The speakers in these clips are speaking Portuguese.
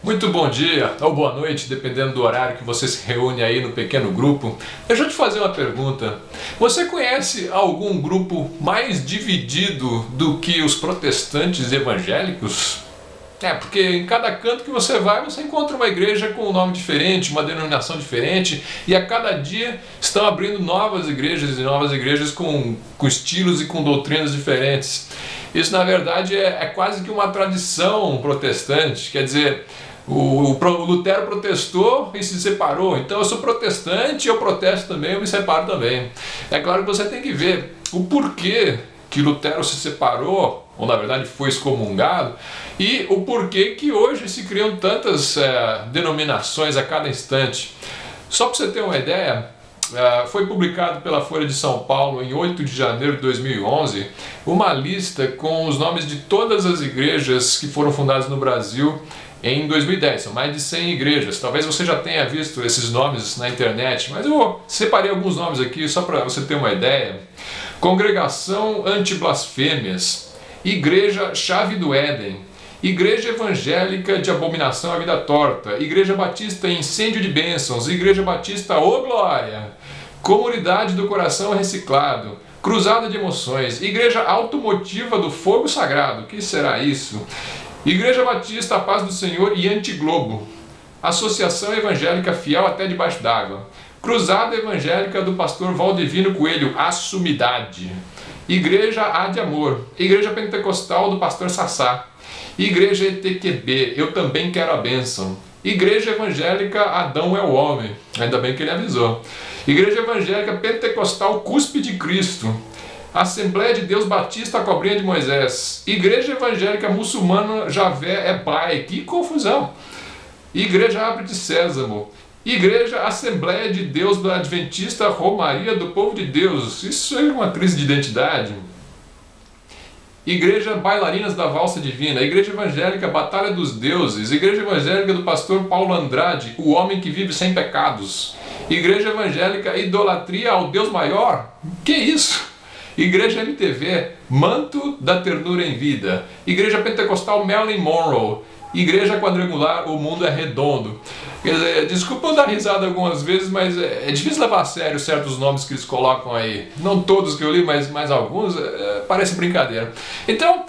Muito bom dia ou boa noite, dependendo do horário que você se reúne aí no pequeno grupo. Deixa eu te fazer uma pergunta. Você conhece algum grupo mais dividido do que os protestantes evangélicos? Porque em cada canto que você vai, você encontra uma igreja com um nome diferente, uma denominação diferente, e a cada dia estão abrindo novas igrejas e novas igrejas com estilos e com doutrinas diferentes. Isso, na verdade, é quase que uma tradição protestante, quer dizer, o Lutero protestou e se separou, então eu sou protestante, eu protesto também, eu me separo também. É claro que você tem que ver o porquê que Lutero se separou, ou na verdade foi excomungado, e o porquê que hoje se criam tantas denominações a cada instante. Só para você ter uma ideia, foi publicado pela Folha de São Paulo em 8 de janeiro de 2011 uma lista com os nomes de todas as igrejas que foram fundadas no Brasil em 2010, são mais de 100 igrejas. Talvez você já tenha visto esses nomes na internet, mas eu separei alguns nomes aqui só para você ter uma ideia. Congregação Anti-Blasfêmias, Igreja Chave do Éden, Igreja Evangélica de Abominação à Vida Torta, Igreja Batista Incêndio de Bênçãos, Igreja Batista Ô Glória, Comunidade do Coração Reciclado, Cruzada de Emoções, Igreja Automotiva do Fogo Sagrado, o que será isso? Igreja Batista A Paz do Senhor e Antiglobo, Associação Evangélica Fiel Até Debaixo d'Água, Cruzada Evangélica do Pastor Valdivino Coelho, A Sumidade, Igreja A de Amor, Igreja Pentecostal do Pastor Sassá, Igreja ETQB, Eu Também Quero a Bênção, Igreja Evangélica Adão é o Homem, ainda bem que ele avisou, Igreja Evangélica Pentecostal Cuspe de Cristo, Assembleia de Deus Batista, a Cobrinha de Moisés, Igreja Evangélica Muçulmana Javé é Pai, que confusão, Igreja Abre de Sésamo, Igreja Assembleia de Deus do Adventista Romaria do Povo de Deus, isso é uma crise de identidade. Igreja Bailarinas da Valsa Divina, Igreja Evangélica Batalha dos Deuses, Igreja Evangélica do Pastor Paulo Andrade, O Homem que Vive Sem Pecados, Igreja Evangélica Idolatria ao Deus Maior, que isso? Igreja MTV, Manto da Ternura em Vida, Igreja Pentecostal Marilyn Monroe, Igreja Quadrangular O Mundo é Redondo. Quer dizer, desculpa eu dar risada algumas vezes, mas é difícil levar a sério certos nomes que eles colocam aí. Não todos que eu li, mas alguns, parece brincadeira. Então,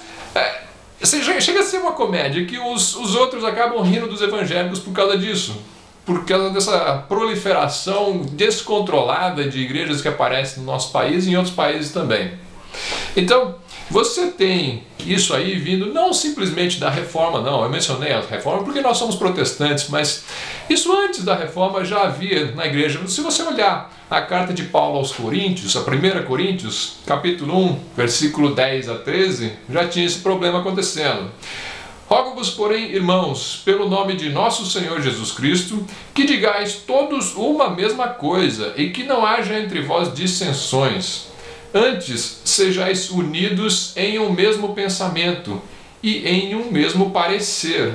chega a ser uma comédia que os outros acabam rindo dos evangélicos por causa disso. Por causa dessa proliferação descontrolada de igrejas que aparecem no nosso país e em outros países também. Então, você tem isso aí vindo não simplesmente da reforma, não. Eu mencionei a reforma porque nós somos protestantes, mas isso antes da reforma já havia na igreja. Se você olhar a carta de Paulo aos Coríntios, a 1 Coríntios, capítulo 1, versículo 10 a 13, já tinha esse problema acontecendo. Rogo-vos, porém, irmãos, pelo nome de nosso Senhor Jesus Cristo, que digais todos uma mesma coisa e que não haja entre vós dissensões. Antes, sejais unidos em um mesmo pensamento e em um mesmo parecer.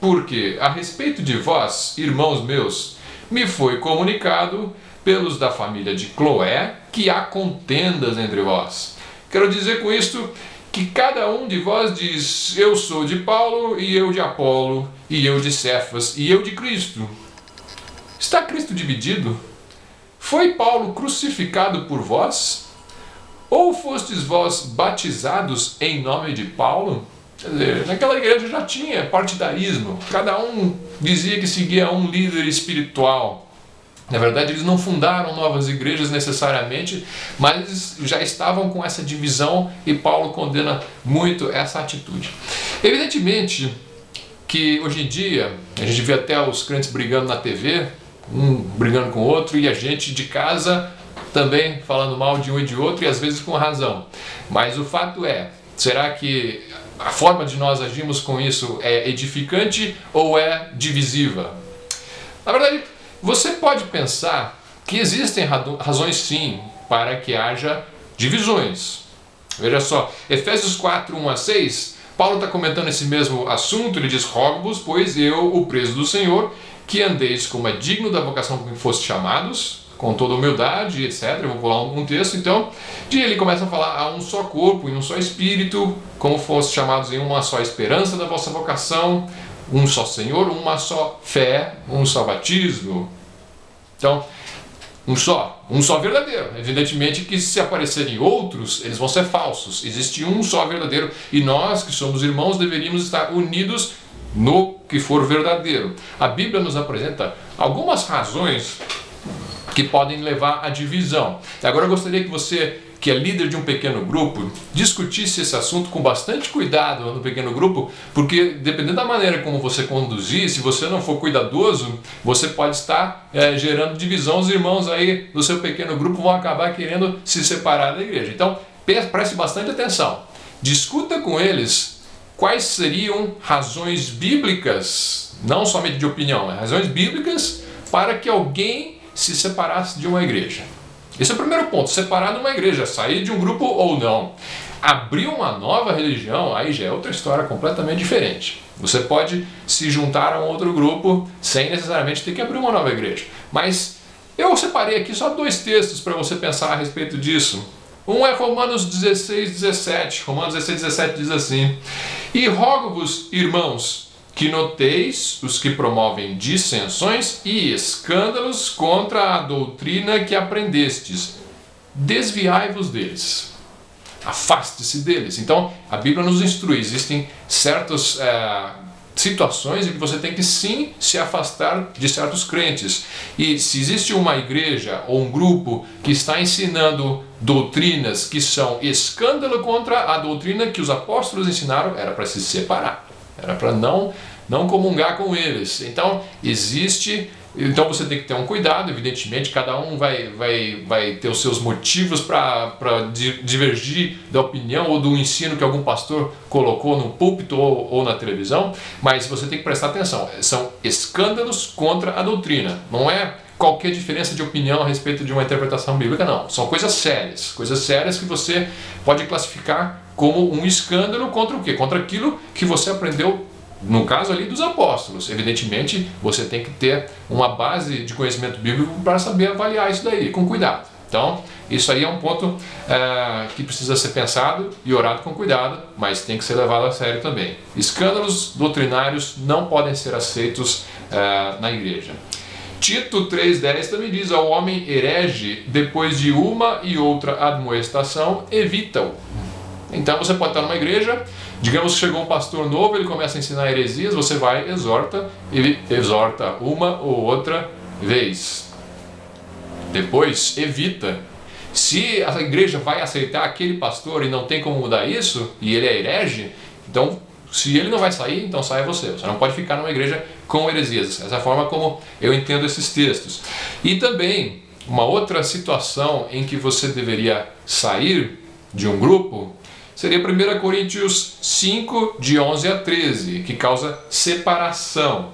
Porque, a respeito de vós, irmãos meus, me foi comunicado pelos da família de Cloé que há contendas entre vós. Quero dizer com isto que cada um de vós diz, eu sou de Paulo, e eu de Apolo, e eu de Cefas, e eu de Cristo. Está Cristo dividido? Foi Paulo crucificado por vós? Ou fostes vós batizados em nome de Paulo? Quer dizer, naquela igreja já tinha partidarismo, cada um dizia que seguia um líder espiritual. Na verdade, eles não fundaram novas igrejas necessariamente, mas já estavam com essa divisão e Paulo condena muito essa atitude. Evidentemente que hoje em dia a gente vê até os crentes brigando na TV, um brigando com o outro, e a gente de casa também falando mal de um e de outro, e às vezes com razão. Mas o fato é, será que a forma de nós agirmos com isso é edificante ou é divisiva? Na verdade, você pode pensar que existem razões sim para que haja divisões. Veja só, Efésios 4, 1 a 6, Paulo está comentando esse mesmo assunto, ele diz, rogo-vos, pois eu, o preso do Senhor, que andeis como é digno da vocação com que foste chamados, com toda humildade, etc. Eu vou pular um texto, então, ele começa a falar a um só corpo, em um só espírito, como foste chamados em uma só esperança da vossa vocação, um só Senhor, uma só fé, um só batismo. Então, um só verdadeiro. Evidentemente que se aparecerem outros, eles vão ser falsos. Existe um só verdadeiro e nós, que somos irmãos, deveríamos estar unidos no que for verdadeiro. A Bíblia nos apresenta algumas razões que podem levar à divisão. Agora eu gostaria que você, que é líder de um pequeno grupo, discutisse esse assunto com bastante cuidado no pequeno grupo, porque dependendo da maneira como você conduzir, se você não for cuidadoso, você pode estar gerando divisão. Os irmãos aí do seu pequeno grupo vão acabar querendo se separar da igreja. Então, preste bastante atenção. Discuta com eles quais seriam razões bíblicas, não somente de opinião, mas razões bíblicas para que alguém se separasse de uma igreja. Esse é o primeiro ponto, separar de uma igreja, sair de um grupo ou não. Abrir uma nova religião, aí já é outra história completamente diferente. Você pode se juntar a um outro grupo sem necessariamente ter que abrir uma nova igreja. Mas eu separei aqui só 2 textos para você pensar a respeito disso. Um é Romanos 16:17. Romanos 16:17 diz assim: E rogo-vos, irmãos, que noteis os que promovem dissensões e escândalos contra a doutrina que aprendestes. Desviai-vos deles. Afaste-se deles. Então, a Bíblia nos instrui. Existem certas situações em que você tem que sim se afastar de certos crentes. E se existe uma igreja ou um grupo que está ensinando doutrinas que são escândalo contra a doutrina que os apóstolos ensinaram, era para se separar. Era para não comungar com eles. Então, então você tem que ter um cuidado, evidentemente, cada um vai ter os seus motivos para divergir da opinião ou do ensino que algum pastor colocou no púlpito ou na televisão, mas você tem que prestar atenção. São escândalos contra a doutrina, não é qualquer diferença de opinião a respeito de uma interpretação bíblica, não. São coisas sérias que você pode classificar como um escândalo contra o quê? Contra aquilo que você aprendeu, no caso ali dos apóstolos. Evidentemente, você tem que ter uma base de conhecimento bíblico para saber avaliar isso daí, com cuidado. Então, isso aí é um ponto que precisa ser pensado e orado com cuidado, mas tem que ser levado a sério também. Escândalos doutrinários não podem ser aceitos na igreja. Tito 3,10 também diz: ao homem herege, depois de uma e outra admoestação, evita-o. Então você pode estar numa igreja, digamos que chegou um pastor novo, ele começa a ensinar heresias, você vai e exorta uma ou outra vez. Depois, evita. Se a igreja vai aceitar aquele pastor e não tem como mudar isso, e ele é herege, então se ele não vai sair, então saia você. Você não pode ficar numa igreja com heresias. Essa é a forma como eu entendo esses textos. E também, uma outra situação em que você deveria sair de um grupo seria 1 Coríntios 5, de 11 a 13, que causa separação.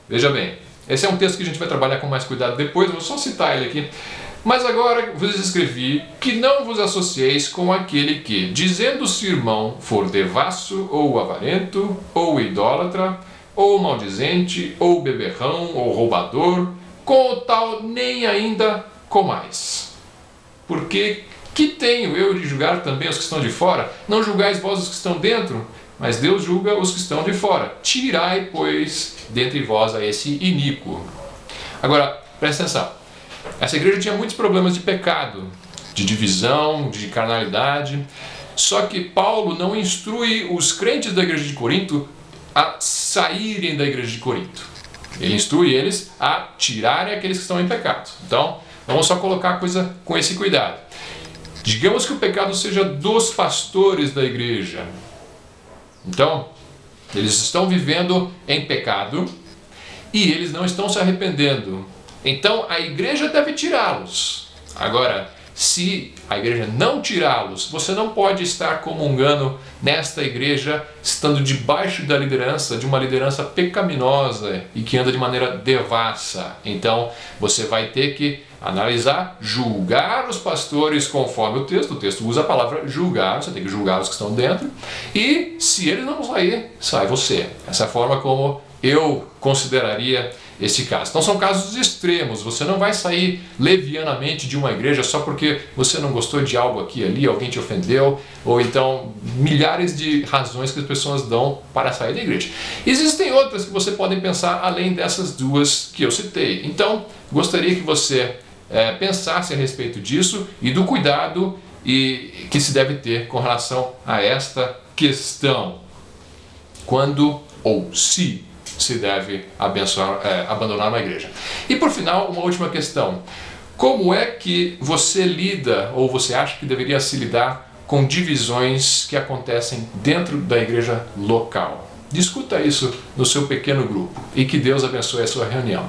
Veja bem, esse é um texto que a gente vai trabalhar com mais cuidado depois, vou só citar ele aqui. Mas agora vos escrevi que não vos associeis com aquele que, dizendo-se irmão, for devasso, ou avarento, ou idólatra, ou maldizente, ou beberrão, ou roubador, com o tal nem ainda comais. Porque que tenho eu de julgar também os que estão de fora? Não julgais vós os que estão dentro, mas Deus julga os que estão de fora. Tirai, pois, dentre vós a esse iníquo. Agora, presta atenção. Essa igreja tinha muitos problemas de pecado, de divisão, de carnalidade. Só que Paulo não instrui os crentes da igreja de Corinto a saírem da igreja de Corinto. Ele instrui eles a tirarem aqueles que estão em pecado. Então, vamos só colocar a coisa com esse cuidado. Digamos que o pecado seja dos pastores da igreja. Então, eles estão vivendo em pecado e eles não estão se arrependendo. Então, a igreja deve tirá-los. Agora, se a igreja não tirá-los, você não pode estar comungando nesta igreja, estando debaixo da liderança, de uma liderança pecaminosa e que anda de maneira devassa. Então, você vai ter que analisar, julgar os pastores conforme o texto usa a palavra julgar, você tem que julgar os que estão dentro, e se eles não sair, sai você. Essa é a forma como eu consideraria esse caso. Então são casos extremos, você não vai sair levianamente de uma igreja só porque você não gostou de algo aqui e ali, alguém te ofendeu, ou então milhares de razões que as pessoas dão para sair da igreja. Existem outras que você pode pensar além dessas duas que eu citei. Então, gostaria que você pensasse a respeito disso e do cuidado que se deve ter com relação a esta questão. Quando ou se deve abandonar uma igreja. E por final, uma última questão. Como é que você lida, ou você acha que deveria se lidar com divisões que acontecem dentro da igreja local? Discuta isso no seu pequeno grupo e que Deus abençoe a sua reunião.